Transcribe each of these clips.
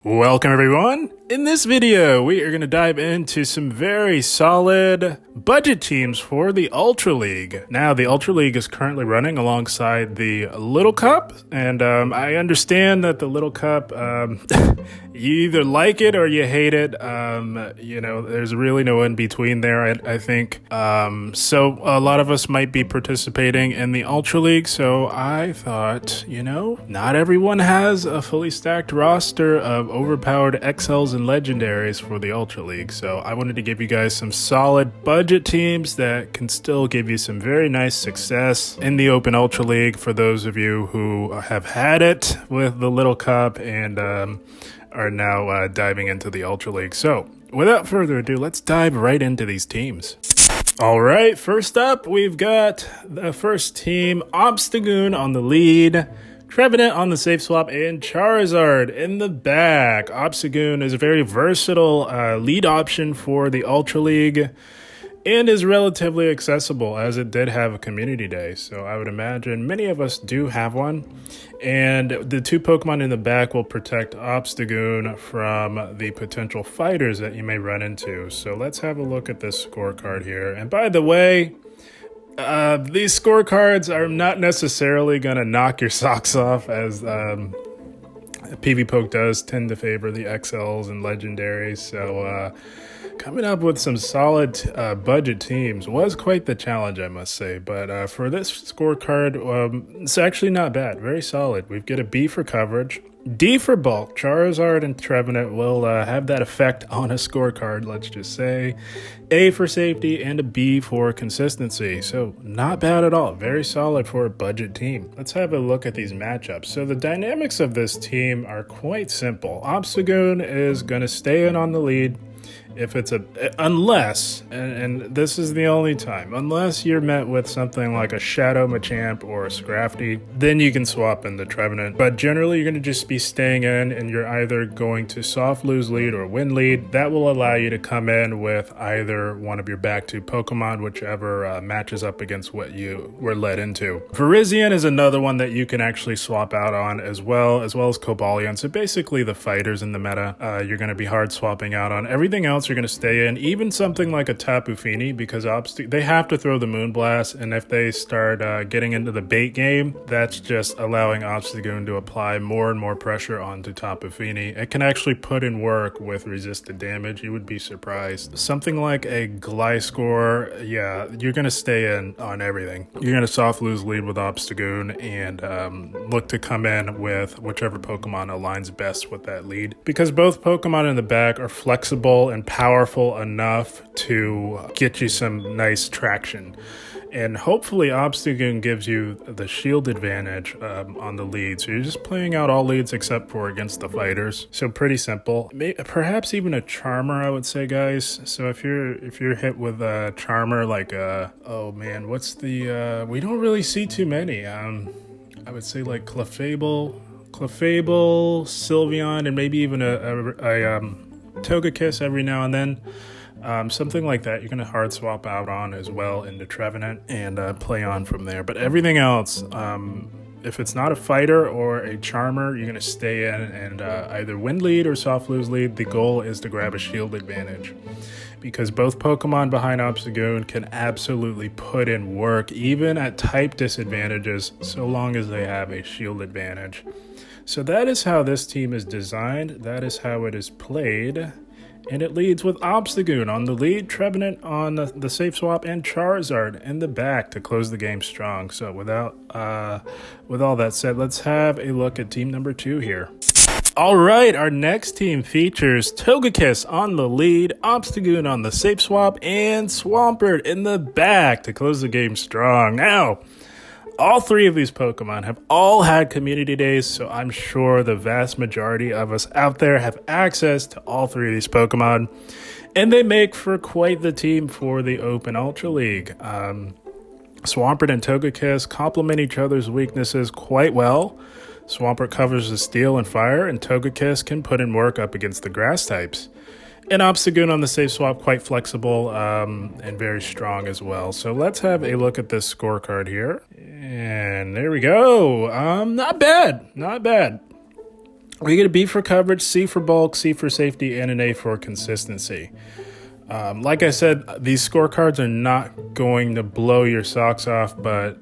Welcome everyone! In this video, we are going to dive into some very solid budget teams for the Ultra League. Now, the Ultra League is currently running alongside the Little Cup, and I understand that the Little Cup, you either like it or you hate it. There's really no in between there, I think. So a lot of us might be participating in the Ultra League, so I thought, not everyone has a fully stacked roster of overpowered XLs and legendaries for the Ultra League, so I wanted to give you guys some solid budget teams that can still give you some very nice success in the Open Ultra League for those of you who have had it with the Little Cup and are now diving into the Ultra League. So without further ado, let's dive right into these teams. All right, first up, we've got the first team, Obstagoon on the lead, Trevenant on the safe swap, and Charizard in the back. Obstagoon is a very versatile lead option for the Ultra League and is relatively accessible as it did have a community day. So I would imagine many of us do have one. And the two Pokemon in the back will protect Obstagoon from the potential fighters that you may run into. So let's have a look at this scorecard here. And by the way, these scorecards are not necessarily going to knock your socks off, as PvPoke does tend to favor the XLs and legendaries. So coming up with some solid budget teams was quite the challenge, I must say. But for this scorecard, it's actually not bad. Very solid. We've got a B for coverage. D for bulk. Charizard and Trevenant will have that effect on a scorecard, let's just say. A for safety and a B for consistency. So not bad at all. Very solid for a budget team. Let's have a look at these matchups. So the dynamics of this team are quite simple. Obstagoon is going to stay in on the lead. If it's unless, and this is the only time, unless you're met with something like a Shadow Machamp or a Scrafty, then you can swap into Trevenant. But generally, you're going to just be staying in, and you're either going to soft lose lead or win lead. That will allow you to come in with either one of your back two Pokemon, whichever matches up against what you were led into. Virizion is another one that you can actually swap out on as well as Cobalion. So basically, the fighters in the meta, you're going to be hard swapping out on. Everything else you're going to stay in, even something like a Tapu Fini, because they have to throw the Moonblast, and if they start getting into the bait game, that's just allowing Obstagoon to apply more and more pressure onto Tapu Fini. It can actually put in work with resisted damage. You would be surprised. Something like a Gliscor, yeah, you're going to stay in on everything. You're going to soft lose lead with Obstagoon and look to come in with whichever Pokemon aligns best with that lead, because both Pokemon in the back are flexible and powerful enough to get you some nice traction. And hopefully Obstagoon gives you the shield advantage on the lead. So you're just playing out all leads except for against the fighters. So pretty simple. Perhaps even a Charmer, I would say, guys. So if you're hit with a Charmer, like oh man, what's the we don't really see too many. I would say like Clefable, Sylveon, and maybe even a Togekiss every now and then. Something like that you're going to hard swap out on as well into Trevenant and play on from there. But everything else, if it's not a fighter or a Charmer, you're going to stay in and either win lead or soft lose lead. The goal is to grab a shield advantage, because both Pokemon behind Obstagoon can absolutely put in work, even at type disadvantages, so long as they have a shield advantage. So that is how this team is designed. That is how it is played. And it leads with Obstagoon on the lead, Trevenant on the safe swap, and Charizard in the back to close the game strong. So with all that said, let's have a look at team number 2 here. All right, our next team features Togekiss on the lead, Obstagoon on the safe swap, and Swampert in the back to close the game strong. Now, all three of these Pokemon have all had community days, so I'm sure the vast majority of us out there have access to all three of these Pokemon, and they make for quite the team for the Open Ultra League. Swampert and Togekiss complement each other's weaknesses quite well. Swampert covers the steel and fire, and Togekiss can put in work up against the grass types. And Obstagoon on the safe swap, quite flexible and very strong as well. So let's have a look at this scorecard here. And there we go. Not bad. We get a B for coverage, C for bulk, C for safety, and an A for consistency. Like I said, these scorecards are not going to blow your socks off, but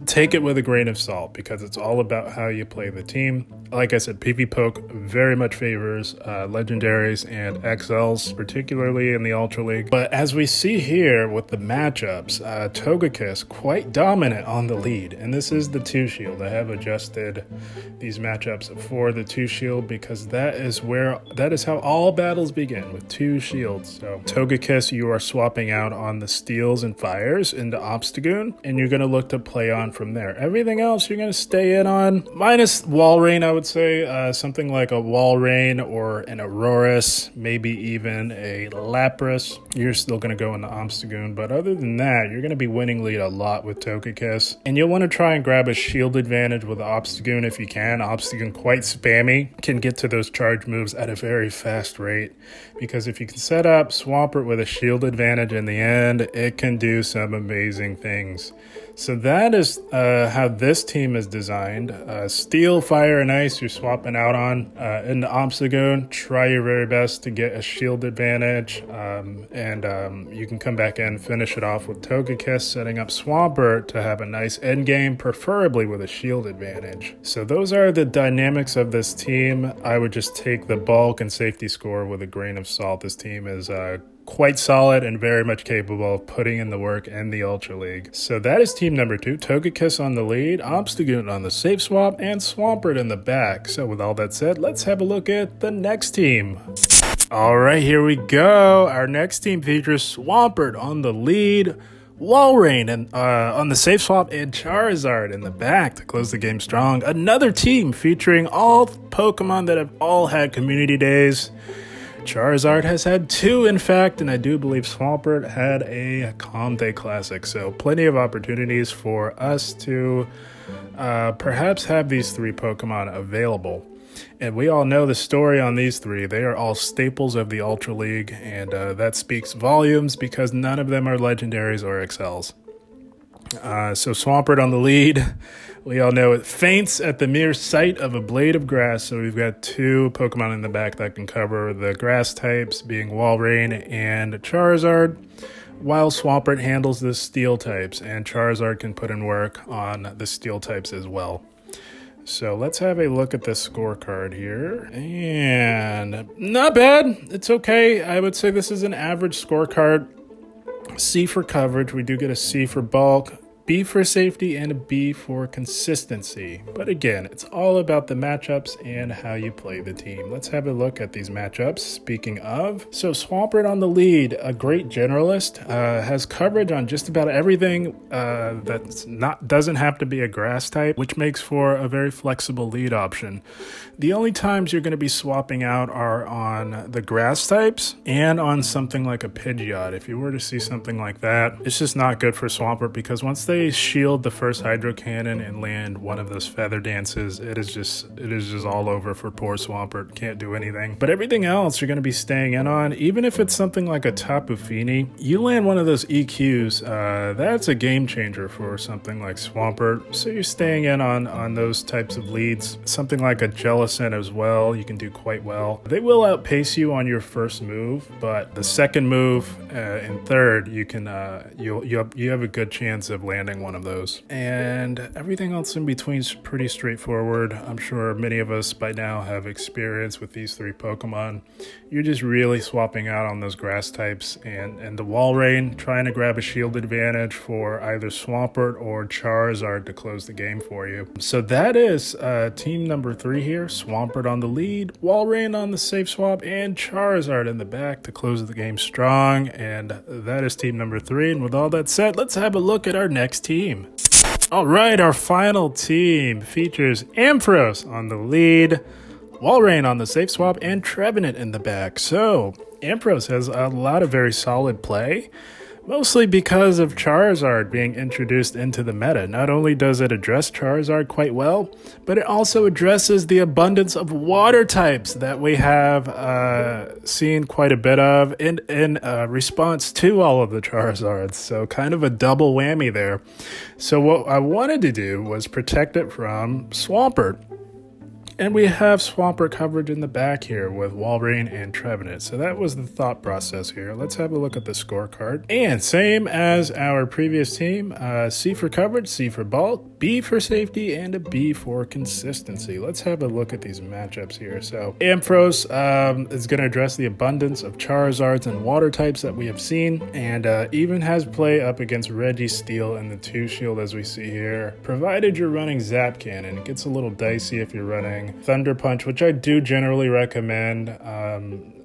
take it with a grain of salt because it's all about how you play the team. Like I said, PvPoke very much favors legendaries and XLs, particularly in the Ultra League. But as we see here with the matchups, Togekiss quite dominant on the lead. And this is the 2-shield. I have adjusted these matchups for the 2-shield because that is how all battles begin, with 2 shields. So Togekiss, you are swapping out on the steals and fires into Obstagoon, and you're going to look to play on from there. Everything else you're going to stay in on, minus Walrein, I would say. Something like a Walrein or an Aurorus, maybe even a Lapras. You're still going to go into Obstagoon, but other than that, you're going to be winning lead a lot with Togekiss. And you'll want to try and grab a shield advantage with Obstagoon if you can. Obstagoon, quite spammy, can get to those charge moves at a very fast rate, because if you can set up Swampert with a shield advantage in the end, it can do some amazing things. So that is how this team is designed. Steel, Fire, and Ice you're swapping out on. In the Obstagoon, try your very best to get a shield advantage. And you can come back in and finish it off with Togekiss, setting up Swampert to have a nice end game, preferably with a shield advantage. So those are the dynamics of this team. I would just take the bulk and safety score with a grain of salt. This team is quite solid and very much capable of putting in the work in the Ultra League. So that is team number 2. Togekiss on the lead, Obstagoon on the safe swap, and Swampert in the back. So with all that said, let's have a look at the next team. All right, here we go. Our next team features Swampert on the lead, Walrein and on the safe swap, and Charizard in the back to close the game strong. Another team featuring all Pokemon that have all had community days. Charizard has had 2, in fact, and I do believe Swampert had a Calm Day Classic. So plenty of opportunities for us to perhaps have these 3 Pokemon available. And we all know the story on these 3. They are all staples of the Ultra League, and that speaks volumes because none of them are legendaries or XLs. So Swampert on the lead. We all know it faints at the mere sight of a blade of grass. So we've got 2 Pokemon in the back that can cover the grass types, being Walrein and Charizard, while Swampert handles the steel types, and Charizard can put in work on the steel types as well. So let's have a look at this scorecard here. And not bad. It's okay. I would say this is an average scorecard. C for coverage. We do get a C for bulk, B for safety, and a B for consistency. But again, it's all about the matchups and how you play the team. Let's have a look at these matchups. Speaking of, so Swampert on the lead, a great generalist, has coverage on just about everything doesn't have to be a grass type, which makes for a very flexible lead option. The only times you're going to be swapping out are on the grass types and on something like a Pidgeot. If you were to see something like that, it's just not good for Swampert, because once they shield the first Hydro Cannon and land one of those feather dances, it is just all over for poor Swampert. Can't do anything. But everything else you're going to be staying in on. Even if it's something like a Tapu Fini, you land one of those EQs, that's a game changer for something like Swampert. So you're staying in on those types of leads. Something like a Jellicent as well, you can do quite well. They will outpace you on your first move, but the second move and third, you can you have a good chance of landing one of those. And everything else in between is pretty straightforward. I'm sure many of us by now have experience with these 3 Pokemon. You're just really swapping out on those grass types, and the Walrein, trying to grab a shield advantage for either Swampert or Charizard to close the game for you. So that is team number 3 here. Swampert on the lead, Walrein on the safe swap, and Charizard in the back to close the game strong. And that is team number 3. And with all that said, let's have a look at our next team. All right, our final team features Ampharos on the lead, Walrein on the safe swap, and Trevenant in the back. So Ampharos has a lot of very solid play, mostly because of Charizard being introduced into the meta. Not only does it address Charizard quite well, but it also addresses the abundance of water types that we have seen quite a bit of in response to all of the Charizards. So kind of a double whammy there. So what I wanted to do was protect it from Swampert. And we have Swampert coverage in the back here with Walrein and Trevenant. So that was the thought process here. Let's have a look at the scorecard. And same as our previous team, C for coverage, C for bulk, B for safety, and a B for consistency. Let's have a look at these matchups here. So Ampharos is going to address the abundance of Charizards and water types that we have seen, and even has play up against Registeel and the 2-shield as we see here. Provided you're running Zap Cannon, it gets a little dicey if you're running Thunder Punch, which I do generally recommend.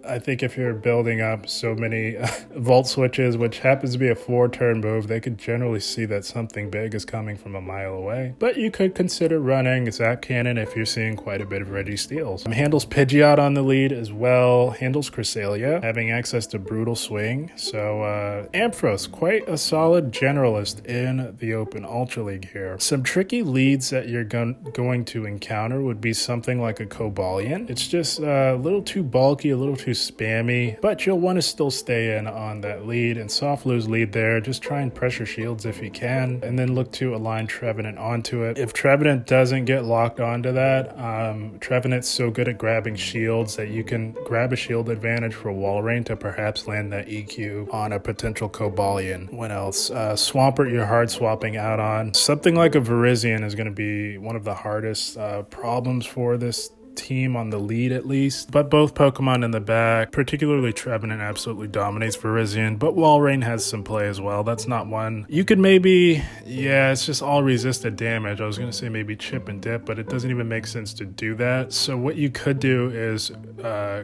I think if you're building up so many Volt Switches, which happens to be a 4-turn move, they could generally see that something big is coming from a mile away. But you could consider running Zap Cannon if you're seeing quite a bit of Registeels. Handles Pidgeot on the lead as well, handles Cresselia, having access to Brutal Swing. So Ampharos, quite a solid generalist in the Open Ultra League here. Some tricky leads that you're going to encounter would be something like a Cobalion. It's just a little too bulky, a little too spammy, but you'll want to still stay in on that lead, and soft lose lead there. Just try and pressure shields if you can, and then look to align Trevenant onto it. If Trevenant doesn't get locked onto that, Trevenant's so good at grabbing shields that you can grab a shield advantage for Walrein to perhaps land that EQ on a potential Cobalion. What else? Swampert you're hard swapping out on. Something like a Virizion is going to be one of the hardest problems for this team on the lead at least, but both Pokemon in the back, particularly Trevenant, absolutely dominates Virizion, but Walrein has some play as well. That's not one you could maybe, it's just all resisted damage. I was going to say maybe chip and dip, but it doesn't even make sense to do that. So what you could do is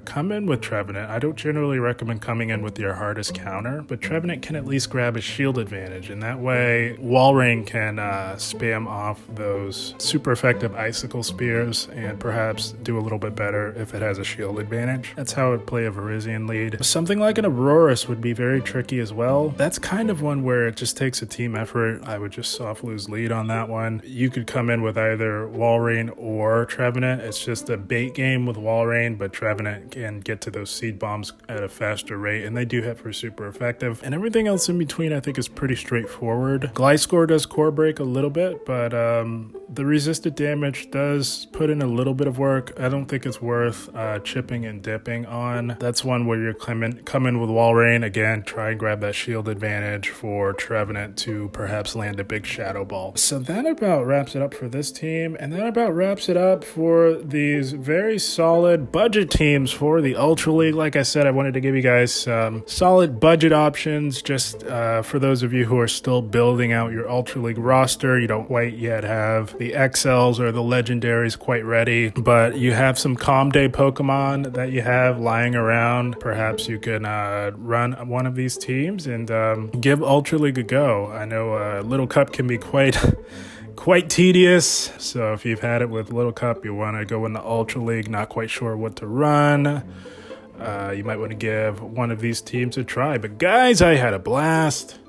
come in with Trevenant. I don't generally recommend coming in with your hardest counter, but Trevenant can at least grab a shield advantage, and that way Walrein can spam off those super effective Icicle Spears and perhaps do a little bit better if it has a shield advantage. That's how I would play a Virizion lead. Something like an Aurorus would be very tricky as well. That's kind of one where it just takes a team effort. I would just soft lose lead on that one. You could come in with either Walrein or Trevenant. It's just a bait game with Walrein, but Trevenant can get to those seed bombs at a faster rate, and they do hit for super effective. And everything else in between I think is pretty straightforward. Gliscor does core break a little bit, but the resisted damage does put in a little bit of work. I don't think it's worth chipping and dipping on. That's one where you're come in with Walrein. Again, try and grab that shield advantage for Trevenant to perhaps land a big Shadow Ball. So that about wraps it up for this team, and that about wraps it up for these very solid budget teams for the Ultra League. Like I said, I wanted to give you guys some solid budget options just for those of you who are still building out your Ultra League roster. You don't quite yet have the XLs or the Legendaries quite ready, but you have some Calm Day Pokemon that you have lying around. Perhaps you can run one of these teams and give Ultra League a go. I know Little Cup can be quite tedious, so if you've had it with Little Cup, you want to go in the Ultra League, not quite sure what to run, you might want to give one of these teams a try. But guys, I had a blast.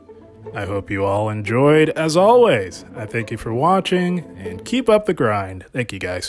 I hope you all enjoyed. As always, I thank you for watching, and keep up the grind. Thank you, guys.